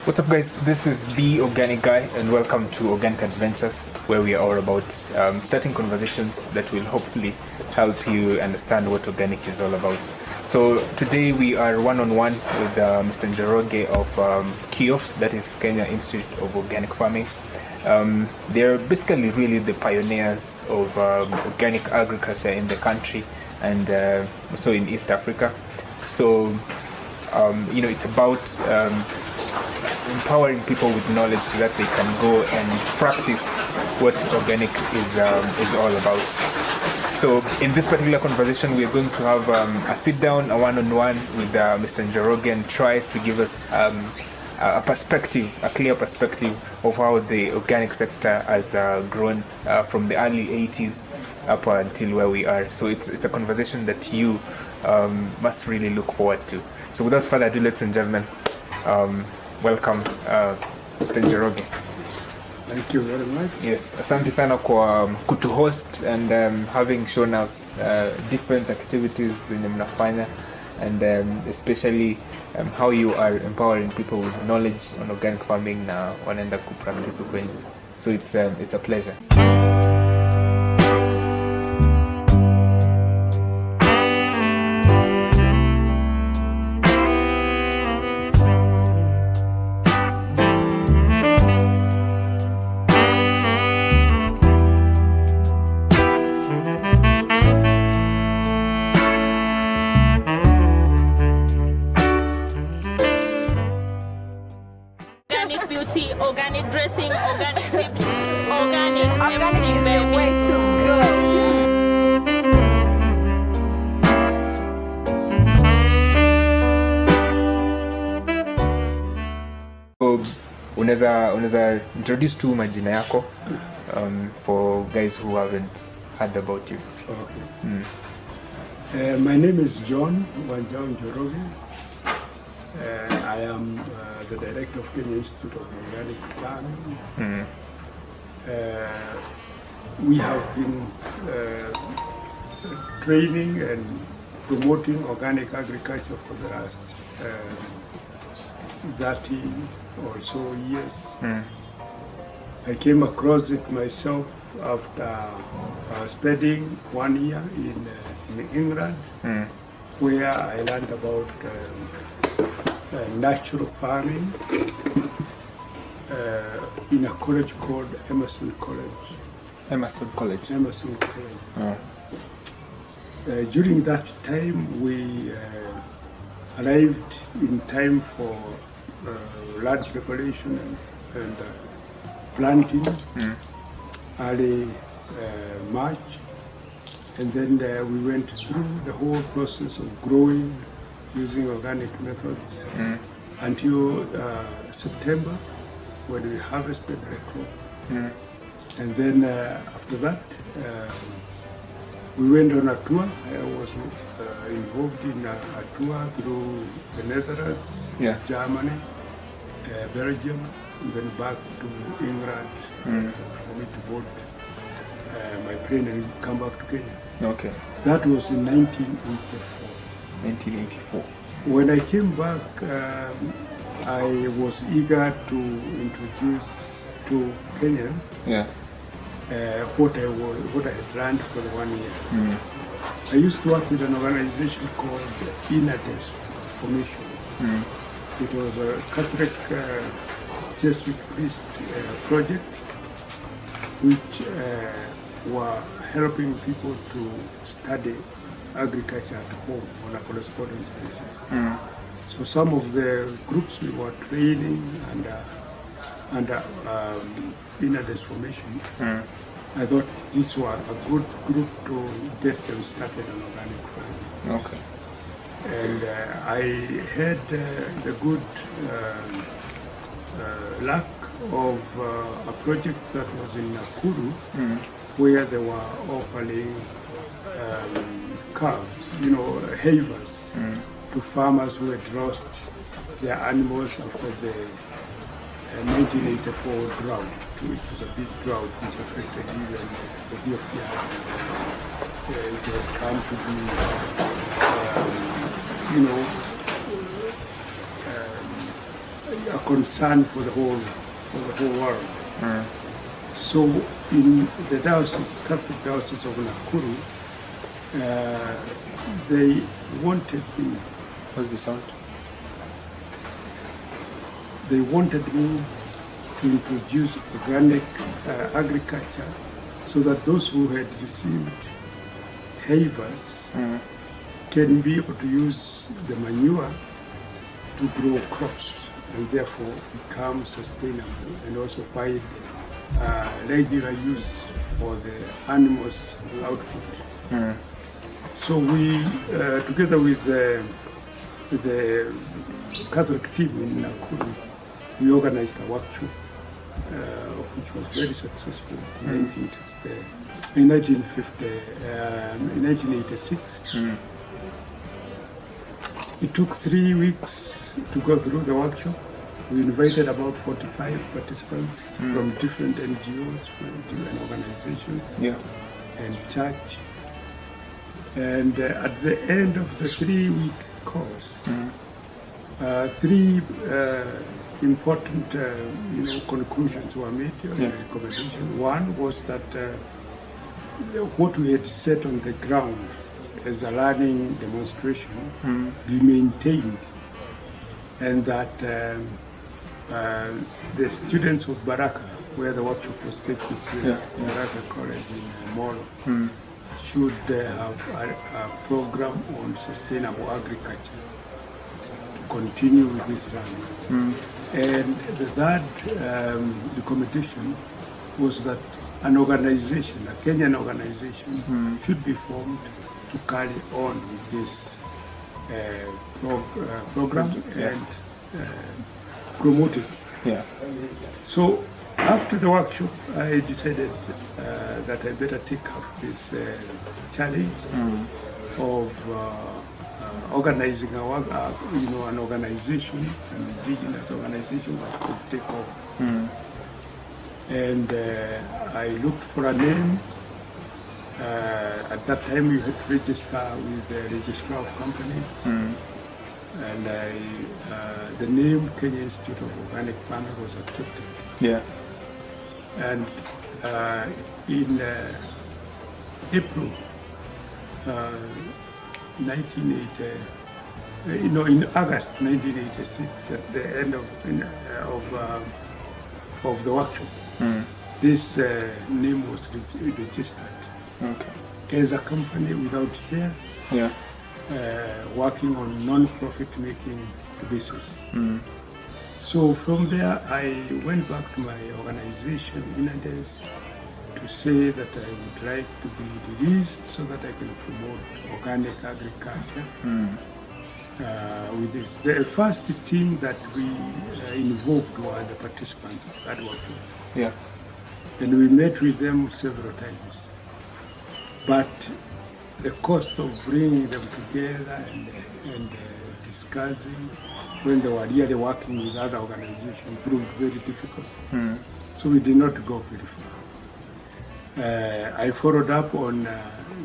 What's up, guys? This is the Organic Guy, and welcome to Organic Adventures, where we are about starting conversations that will hopefully help you understand what organic is all about. So today we are one-on-one with Mr. Njoroge of KIOF, that is Kenya Institute of Organic Farming. They're basically really the pioneers of organic agriculture in the country and also in East Africa. So it's about empowering people with knowledge so that they can go and practice what organic is all about. So in this particular conversation, we are going to have a sit down, a one-on-one with Mr. Njoroge, and try to give us a perspective, a clear perspective of how the organic sector has grown from the early 80s up until where we are. So it's a conversation that you must really look forward to. So without further ado, ladies and gentlemen, welcome Mr. Njoroge. Thank you very much. Yes, asante sana kwa kutuhost and having shown us different activities zenye mnafanya and especially how you are empowering people with knowledge on organic farming na wanaenda kupractice huko nje. So it's a pleasure. Organic beauty, organic dressing, organic people, organic is the way to go. So unaweza introduce tu majina yako for guys who haven't heard about you. Okay. My name is John Njoroge. I am the director of Kenya Institute of Organic Farming. We have been training and promoting organic agriculture for the last 30 or so years. I came across it myself after spending 1 year in England, where I learned about natural farming in a college called Emerson College. Emerson College. Oh. During that time, we arrived in time for land preparation and planting early March, and then we went through the whole process of growing using organic methods until September, when we harvested the crop. And then after that, we went on a tour. I was involved in a tour through the Netherlands, Germany, Belgium, and then back to England for me to board my plane and come back to Kenya. Okay. That was in 1984. 1984. When I came back, I was eager to introduce to Kenyans what I had learned for the 1 year. I used to work with an organization called narrates Formation. It was a Catholic Jesuit priest project which were helping people to study agriculture at home on a correspondence basis. So some of the groups we were training under narrates Formation, I thought these were a good group to get them started on organic farming. Okay. And I had the good luck of a project that was in Nakuru, where they were offering calves, havers, to farmers who had lost their animals after the 1984 drought, which was a big drought which affected even Ethiopia. It had come to be, a concern for the whole world. So in the diocese, Catholic Diocese of Nakuru, they wanted me. What's the sound? They wanted me to introduce organic agriculture, so that those who had received havers can be able to use the manure to grow crops and therefore become sustainable and also find regular use for the animals' output. So we, together with the Catholic team in Nakuru, we organized a workshop which was very successful in 1986. It took 3 weeks to go through the workshop. We invited about 45 participants from different NGOs, from different organizations, and church. And at the end of the 3-week course, 3 important conclusions were made, recommendation. One was that what we had set on the ground as a learning demonstration be maintained, and that the students of Baraka, where the workshop was taking place, Baraka College in Molo, should have a program on sustainable agriculture to continue with this learning. And the third recommendation was that an organization, a Kenyan organization, should be formed to carry on with this program and promote it. So after the workshop, I decided that I better take up this challenge of organizing an organization, an indigenous organization that could take over. And I looked for a name. At that time, you had to register with the Registrar of Companies. And the name Kenya Institute of Organic Farming was accepted. And in April in August 1986, at the end of the workshop, this name was registered as a company without shares, working on non-profit making basis. So from there, I went back to my organization, Inades, to say that I would like to be released so that I can promote organic agriculture with this. The first team that we involved were the participants of that workshop. And we met with them several times. But the cost of bringing them together and discussing when they were really working with other organizations proved very difficult. So we did not go very far. I followed up on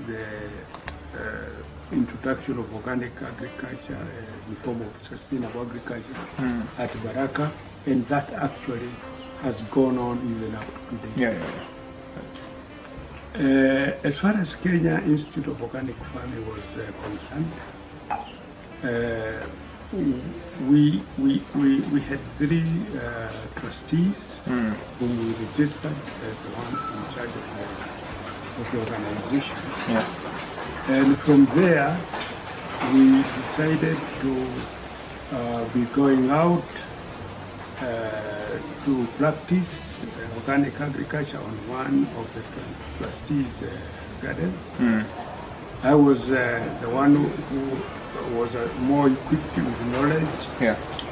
the introduction of organic agriculture in form of sustainable agriculture at Baraka, and that actually has gone on even up to today. As far as Kenya Institute of Organic Farming was concerned, we had 3 trustees whom we registered as the ones in charge of the organization. And from there, we decided to be going out to practice organic agriculture on one of the trustees' gardens. I was the one who was more equipped with knowledge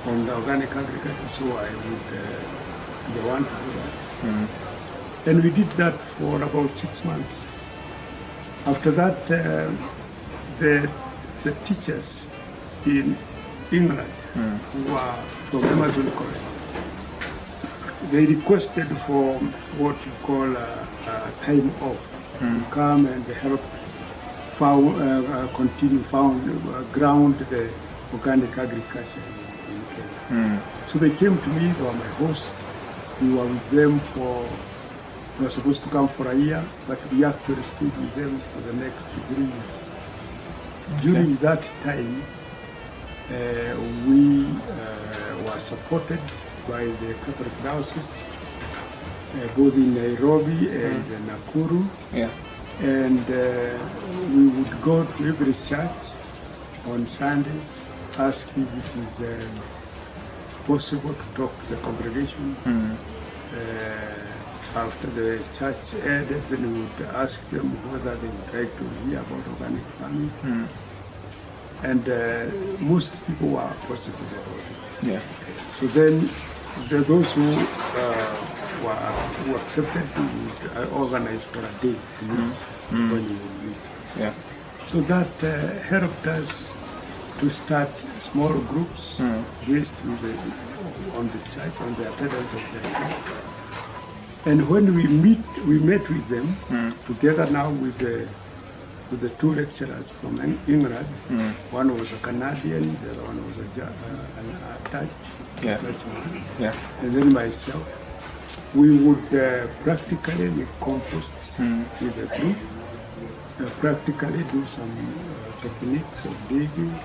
on the organic agriculture, so I would be the one to do that. And we did that for about 6 months. After that, the teachers in England who were from Amazon College, they requested for what you call a time off to come and help ground the organic agriculture in Kenya. So they came to me, they were my host. We were with them we were supposed to come for a year, but we actually stayed with them for the next 3 years. During that time, we were supported by the Catholic diocese, both in Nairobi and Nakuru. Yeah. And we would go to every church on Sundays, ask if it is possible to talk to the congregation. After the church ended, then we would ask them whether they would like to hear about organic farming. And most people were positive about it. Yeah. So then those who accepted, we would organize for a day when you would meet. Yeah. So that helped us to start small groups based on the church, on the attendance of the church. And when we met with them together now with the two lecturers from England. One was a Canadian, the other one was a Dutchman. Yeah. And then myself. We would practically make compost with the group, practically do some techniques of digging,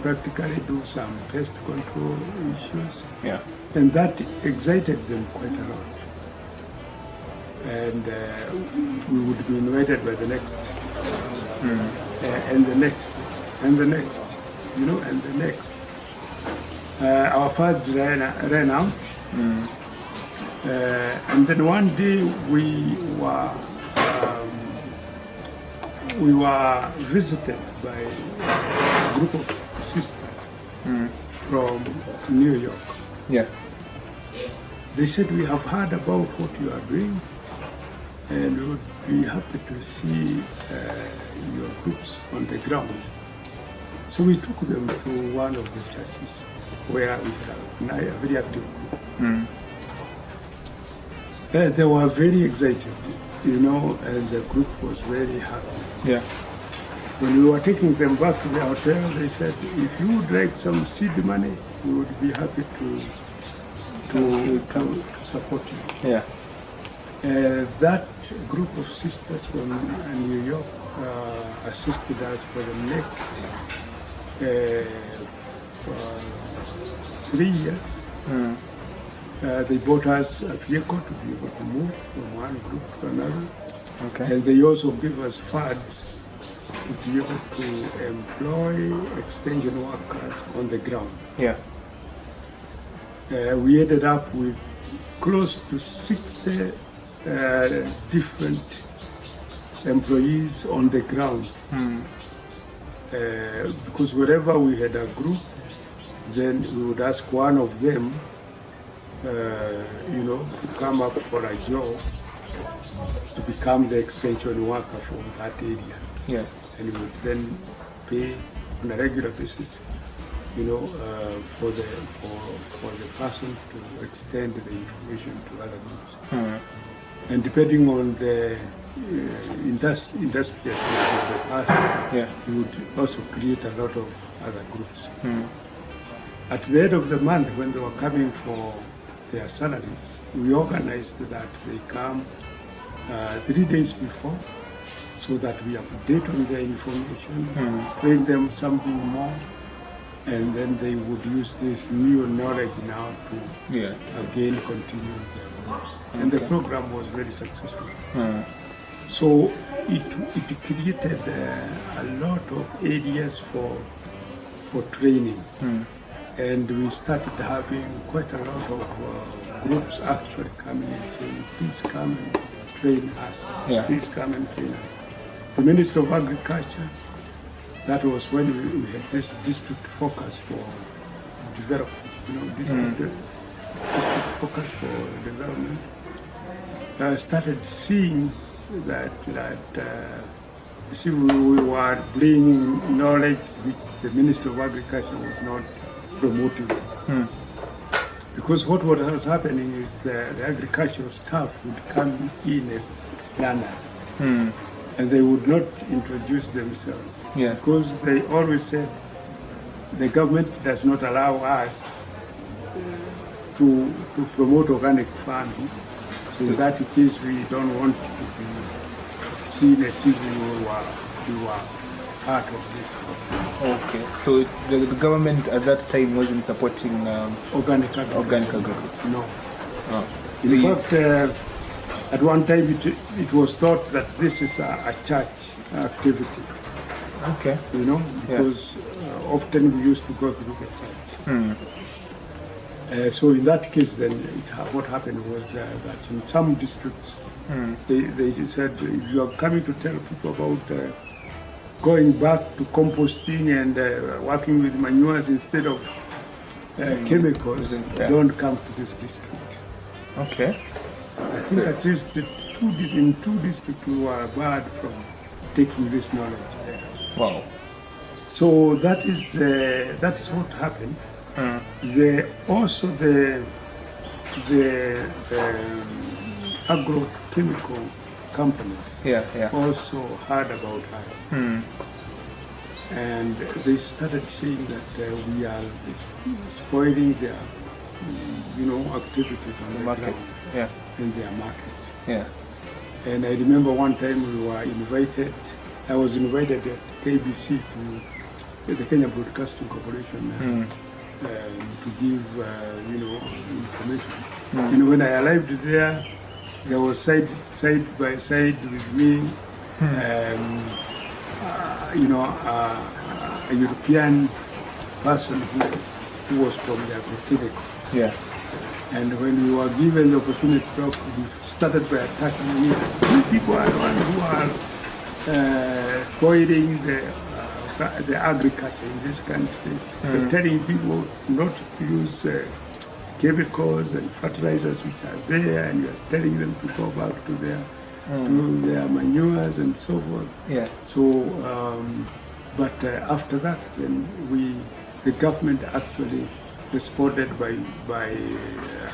practically do some pest control issues. Yeah. And that excited them quite a lot. And we would be invited by the next, and the next, and the next, and the next. Our funds ran out. And then one day we were visited by a group of sisters from New York. Yeah. They said, we have heard about what you are doing, and we would be happy to see your groups on the ground. So we took them to one of the churches where we have a very active group. They were very excited, and the group was very happy. Yeah. When we were taking them back to the hotel, they said, if you would like some seed money, we would be happy to support you. Yeah. That group of sisters from New York assisted us for the next 3 years. They bought us a vehicle to be able to move from one group to another. Okay. And they also gave us funds to be able to employ extension workers on the ground. Yeah. We ended up with close to 60 different employees on the ground. Because wherever we had a group, then we would ask one of them to come up for a job to become the extension worker from that area. Yeah. And we would then pay on a regular basis, for the person to extend the information to other groups. And depending on the industrial skills of the person, we would also create a lot of other groups. At the end of the month, when they were coming for their salaries, we organized that they come 3 days before, so that we update on their information, train them something more, and then they would use this new knowledge now to again continue their groups. And the program was very successful. So it created a lot of areas for training. And we started having quite a lot of groups actually coming and saying, please come and train us. Please come and train us. The Minister of Agriculture, that was when we had this district focus for development, district focus for development. I started seeing that we were bringing knowledge which the Minister of Agriculture was not promoting. Because what was happening is the agricultural staff would come in as learners. And they would not introduce themselves. Because they always said the government does not allow us to promote organic farming. So in that case, we don't want to be seen as if we were part of this. Okay, so the government at that time wasn't supporting Organic agriculture. organic agriculture. No. Oh. So In fact, at one time it was thought that this is a church activity. okay. You know, because often we used to go through the church. So in that case, then what happened was that in some districts, they said, if you are coming to tell people about going back to composting and working with manures instead of chemicals, don't come to this district. Okay. I think at least in two districts we were barred from taking this knowledge there. Wow. So that is what happened. Also the agrochemical companies also heard about us, and they started saying that we are spoiling their activities on the Market. ground in their market. Yeah. And I remember one time we were invited. I was invited at KBC to the Kenya Broadcasting Corporation to give information. And when I arrived there was side by side with me, a European person who was from the agrochemical. Yeah. And when we were given the opportunity to talk, we started by attacking me. You people are the ones who are spoiling the agriculture in this country. They're telling people not to use chemicals and fertilizers which are there, and you're telling them to go back to their manures and so forth. Yeah. So, but after that, then the government actually responded by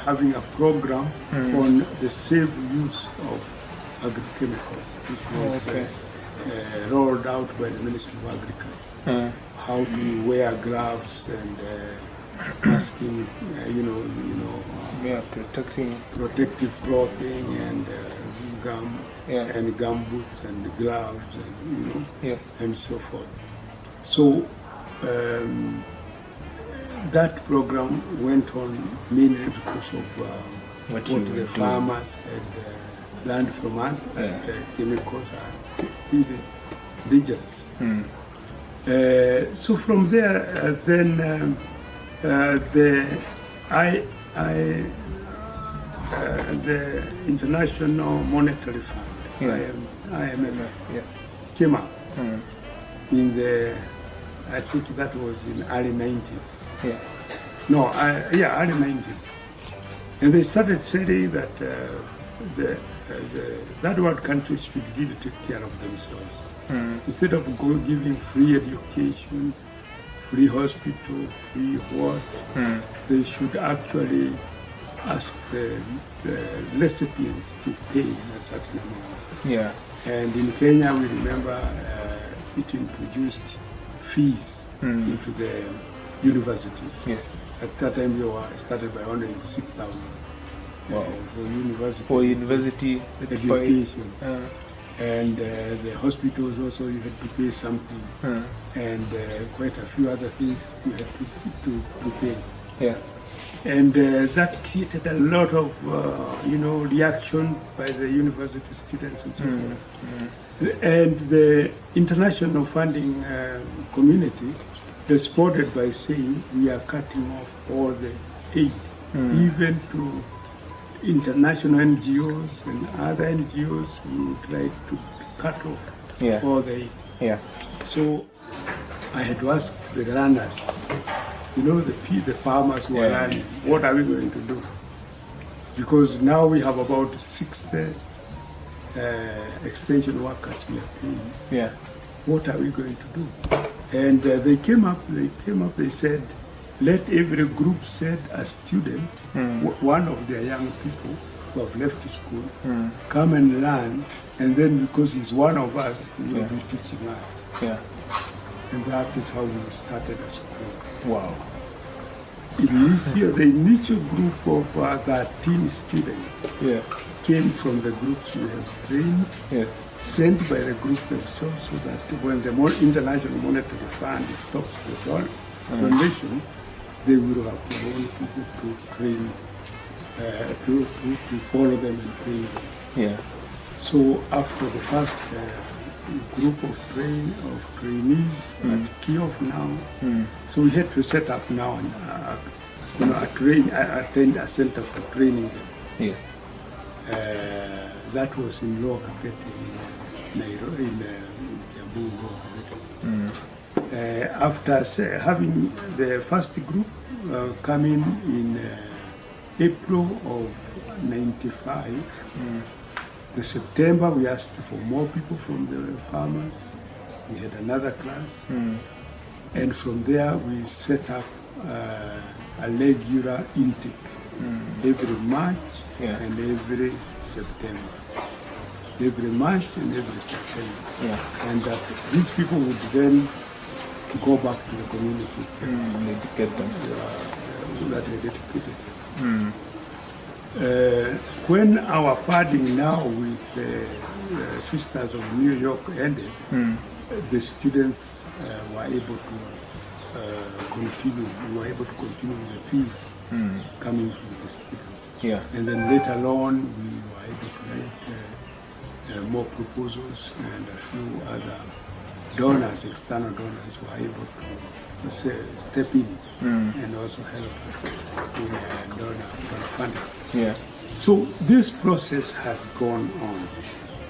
having a program on the safe use of agrochemicals, which was rolled out by the Ministry of Agriculture. How to wear gloves and masking, protective clothing and gum and gum boots and gloves and and so forth. So. That program went on mainly because of what the farmers had learned from us, that chemicals are really dangerous. So from there, then the International Monetary Fund, IMF, came up in I think that was in early 90s. Early 90s. And they started saying that third world countries should really take care of themselves. Instead of giving free education, free hospital, free what, they should actually ask the recipients to pay a certain amount. Yeah. And in Kenya, we remember it introduced fees into the universities. Yes. At that time, we were started by only 6,000 for university education. And the hospitals also, you had to pay something, and quite a few other things you had to pay. Yeah. And that created a lot of reaction by the university students and so forth. And the international funding community responded by saying we are cutting off all the aid, even to international NGOs and other NGOs who would like to cut off all the aid. Yeah. So I had to ask the runners, the farmers who are running, what are we going to do? Because now we have about 60 extension workers we are paying. Yeah. What are we going to do? And they came up, they said, let every group send a student, one of their young people who have left school, come and learn, and then because he's one of us, he will be teaching us. Yeah. And that is how we started a school. Wow. the initial group of 13 students came from the groups we have trained, sent by the group themselves, so that when the International Monetary Fund stops the donation, they will have their own people to train, to follow them and train them. Yeah. So after the first group of trainees at KIOF now, so we had to set up now a center for training them. Yeah. That was in Lower Kapete in Nairobi, in Jambu. After having the first group coming in April of '95, the September we asked for more people from the farmers. We had another class, and from there we set up a regular intake every March and every September. Every March and every September. And these people would then go back to the communities Educate them. that they educated. When our parting now with the Sisters of New York ended, the students were able to continue. We were able to continue with the fees coming from the students. Yeah. And then later on, we were able to write more proposals, and a few other donors, external donors, were able to step in and also help in donor funding. Yeah. So this process has gone on,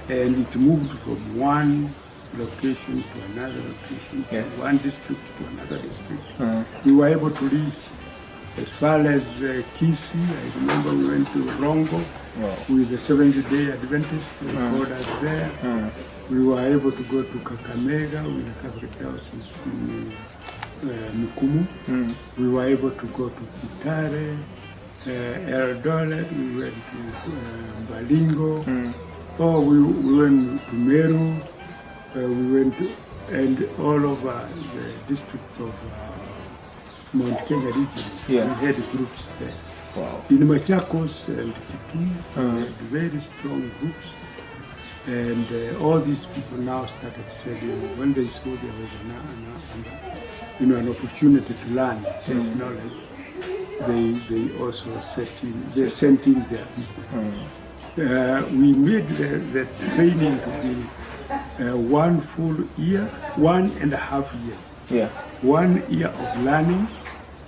and it moved from one location to another location, from one district to another district. We were able to reach as far as Kisi. I remember we went to Rongo with the Seventh-day Adventist recorders there. We were able to go to Kakamega with the Catholic Diocese in Mukumu. We were able to go to Kitare, Eldoret, we went to Balingo, we went to Meru, we went to, and all over the districts of Mount Kenya region. We had groups there. Wow. In Machakos and Kitui, we had very strong groups. And all these people now started saying, when they saw there was an opportunity to learn this knowledge, they also sent in their people. We made the training to be 1 full year, 1.5 years. Yeah. 1 year of learning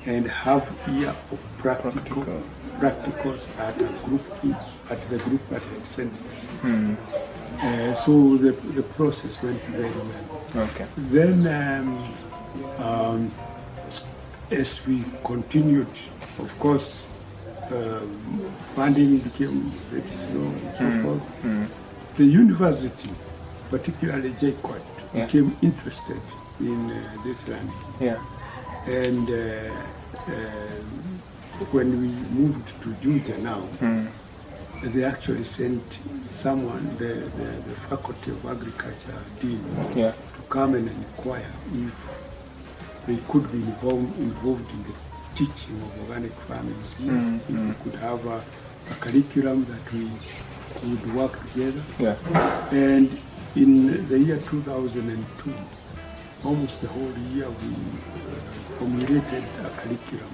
and half year of practicals at the group that had sent me. So the process went very well. Okay. Then as we continued, of course, funding became very slow and so forth. The university, particularly JKOT, became interested in this learning. Yeah. And when we moved to Juja now, they actually sent someone, the Faculty of Agriculture dean, to come and inquire if they could be involved in the teaching of organic farming. If we could have a curriculum that we would work together. And in the year 2002, almost the whole year, we formulated a curriculum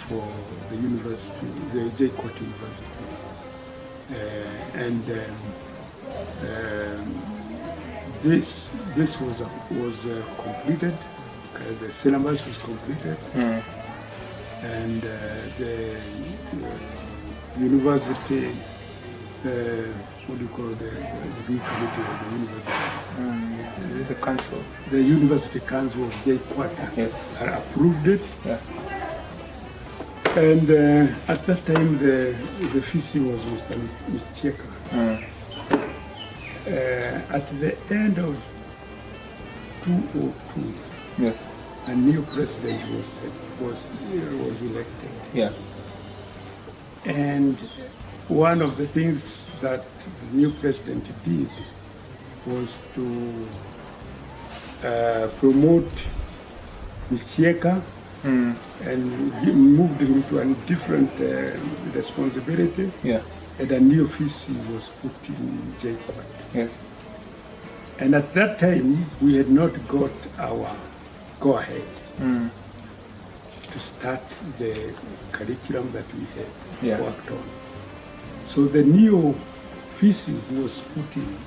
for the university, the JKOT University. This was completed. The syllabus was completed, and the university, what do you call the big committee of the university? The council. The university council of JKOT approved it. And at that time, the VC was Mr. Micheka. At the end of 2002, a new president was elected. Yeah. And one of the things that the new president did was to promote Micheka and he moved him to a different responsibility. Yeah. And a new officer was put in JPAC. Yes. And at that time, we had not got our go-ahead to start the curriculum that we had worked on. So the new officer who was put in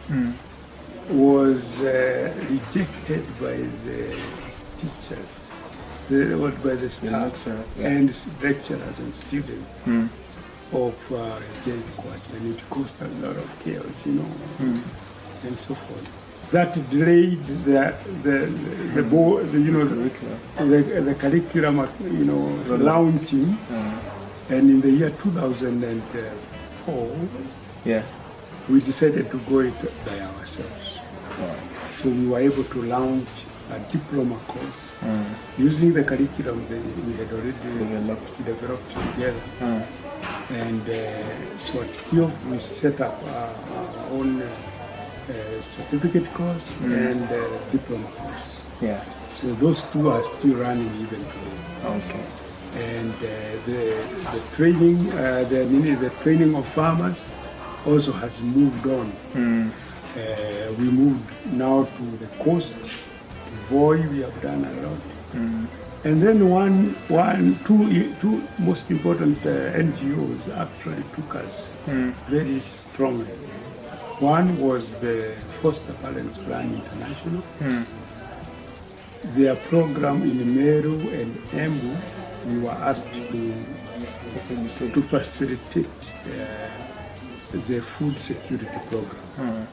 was rejected by the teachers, by the staff, and lecturers and students of JQuat, and it caused a lot of chaos, and so forth. That delayed the curriculum, launching, and in the year 2004, we decided to go it by ourselves. So we were able to launch a diploma course using the curriculum that we had already developed together. And so at KIOF we set up our own certificate course and diploma course. Yeah. So those two are still running even today. Okay. And the training of farmers also has moved on. We moved now to the coast, Voi. We have done a lot. And then two most important NGOs actually took us very strongly. One was the Foster Parents Plan International. Their program in Meru and Embu, we were asked to facilitate the food security program.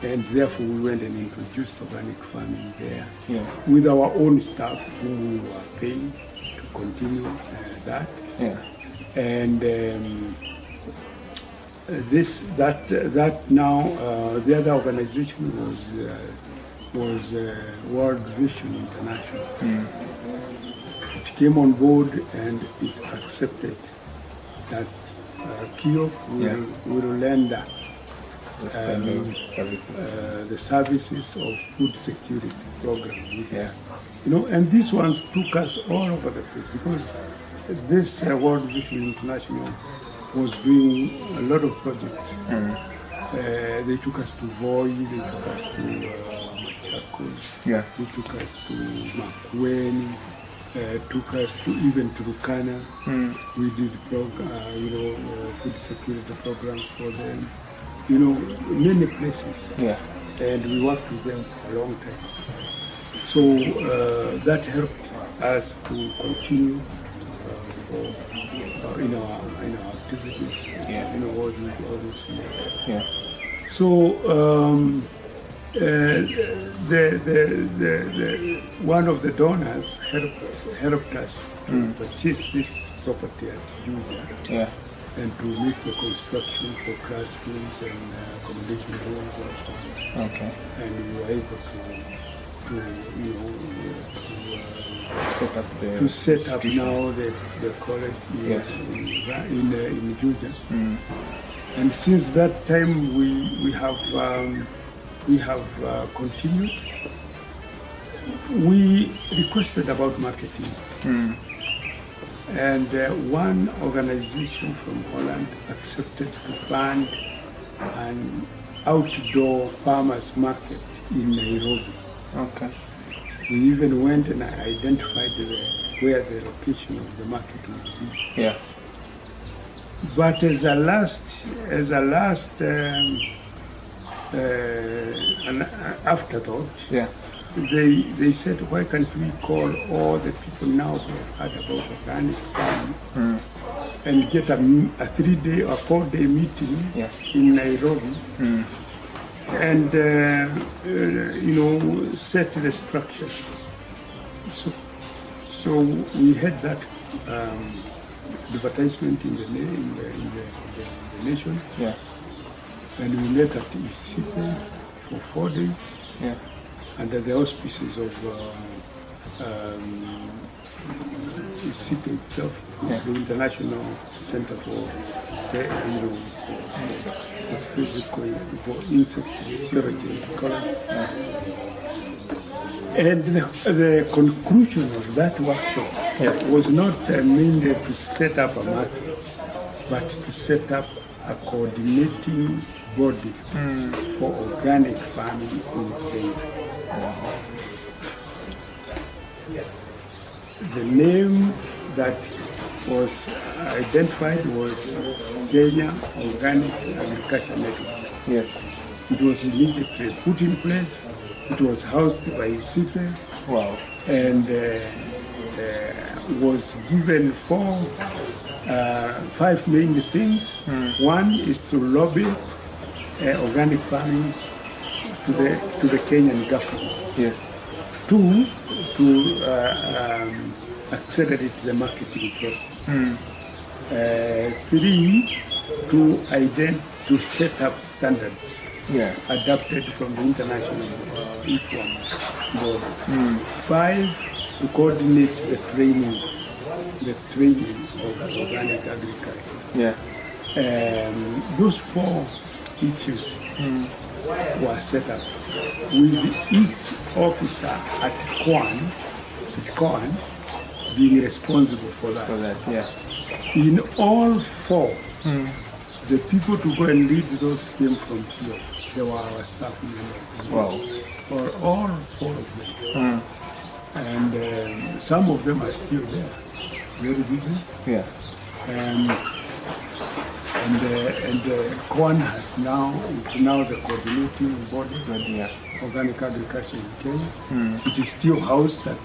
And therefore we went and introduced organic farming there with our own staff who we were paying to continue that. And that now the other organization was World Vision International. It came on board and it accepted that KIOF will render the services of food security program. And these ones took us all over the place because this World Vision International was doing a lot of projects. They took us to Voi, they took us to Machakos, they took us to Makueni, took us to even to Rukana. We did food security programs for them. Many places. And we worked with them for a long time. So that helped us to continue in our activities. All those things. So the one of the donors helped us to purchase this property at Juja. And to make the construction for classrooms and accommodation rooms also. Okay. And we were able to set up now the college in Juja. And since that time we have continued. We requested about marketing. And one organization from Holland accepted to fund an outdoor farmers market in Nairobi. Okay. We even went and identified where the location of the market would be. But as a last afterthought, they said, why can't we call all the people now who have heard about organic farming and get a 3-day or 4-day meeting in Nairobi and set the structures. So we had that advertisement in the nation, and we met at Isipe for 4 days. Under the auspices of ICIPE itself, the International Center for Physical Insect Biology and Ecology. And the conclusion of that workshop was not mainly to set up a market, but to set up a coordinating body for organic farming in Kenya. The name that was identified was Kenya Organic Agriculture Network. Yes. It was immediately put in place. It was housed by CIPE. Wow. And was given 5 main things. One is to lobby organic farming to the Kenyan government. Yes. 2, to accelerate the marketing process. 3, to set up standards adapted from the international e-commerce board. 5, to coordinate the training of organic agriculture. Those 4 issues were set up with each officer at KIOF being responsible for that. In all 4, the people to go and lead those came from KIOF. They were our staff members. Wow. For all 4 of them. And some of them are still there, very busy. And KIOF is now the coordinating body for organic agriculture in Kenya. It is still housed at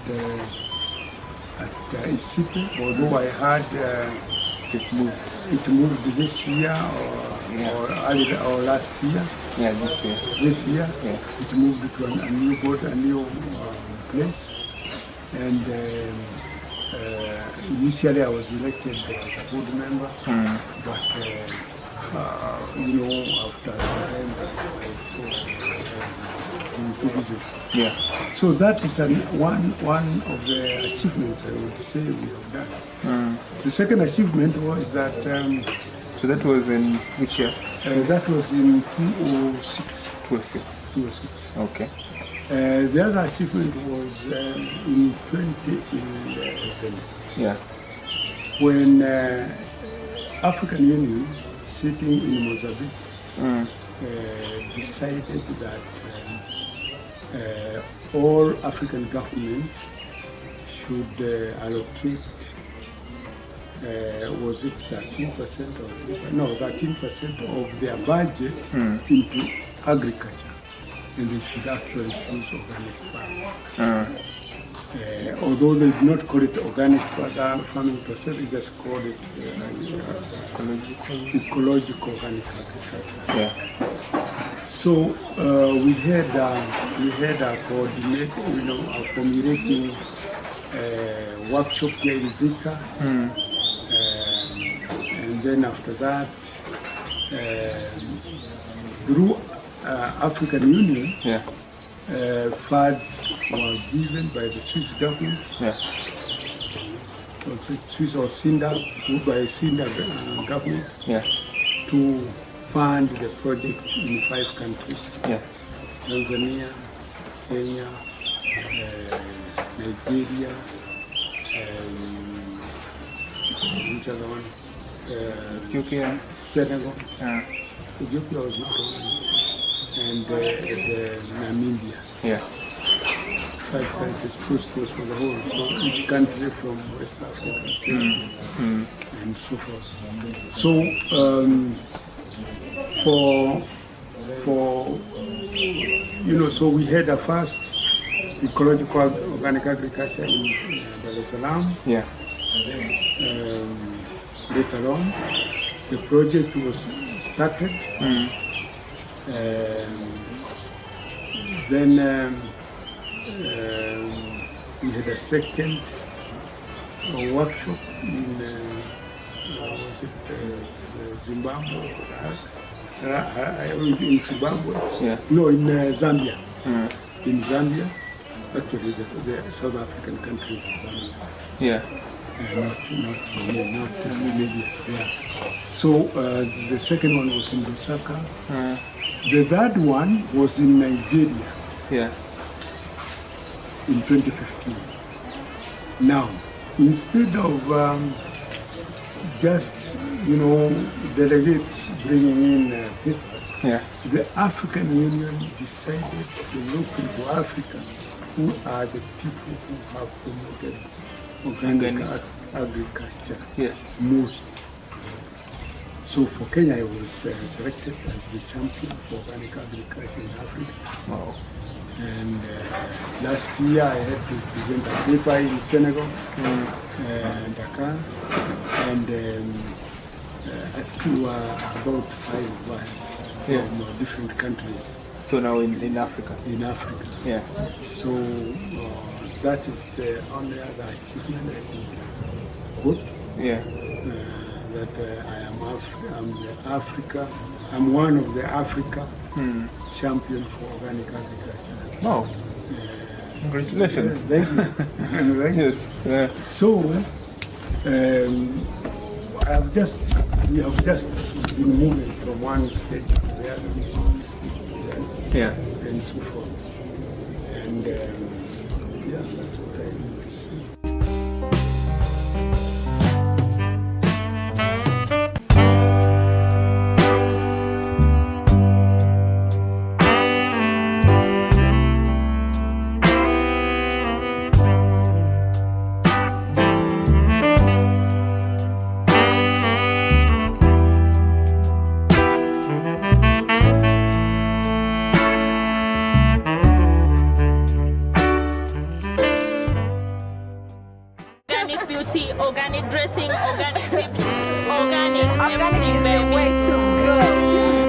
Isipe, although I heard it moved this year or last year. This year. It moved to a new board, a new place. And initially I was elected as a board member, but after some time I was too busy. So that is one of the achievements I would say we have done. The second achievement was that. So that was in which year? That was in 2006. 2006. Okay. The other achievement was in 2011. When African Union, sitting in Mozambique, decided that all African governments should allocate, was it 13% of their budget into agriculture. And they should actually choose organic farming. Although they did not call it organic farming per se, they just called it ecological organic agriculture. So we had a formulating workshop here in Zika, and then after that, through African Union, funds were given by the Swiss government. Was it Swiss or Sinda, by Sinda government, to fund the project in 5 countries. Tanzania, Kenya, Nigeria, which other one? Ethiopia. Senegal. Ethiopia was not one. And Namibia. 5 countries, was for the whole. So each country from West Africa, and so forth. So so we had a first ecological organic agriculture in Dar es Salaam. Later on, the project was started. Then we had a second workshop in Zimbabwe. In Zimbabwe? No, in Zambia. In Zambia, actually the South African country, Zambia. Not Namibia. So the second one was in Lusaka. The third one was in Nigeria. In 2015. Now, instead of just, delegates bringing in people, the African Union decided to look into Africa, who are the people who have promoted organic agriculture most. So for Kenya, I was selected as the champion for organic agriculture in Africa. Wow. And last year I had to present a paper in Senegal, Dakar, and I think we were about 5 of us from different countries. So now in Africa? In Africa. Yeah. So that is the only other achievement I can put. Yeah. That I'm one of the Africa champion for organic agriculture. Wow. Congratulations. Thank you. Thank you. Yes. Yeah. So, we have just been moving from one stage to the other, and so forth. And that's what I do. Organic beauty, organic dressing, organic everything, Organic is baby. the way to go.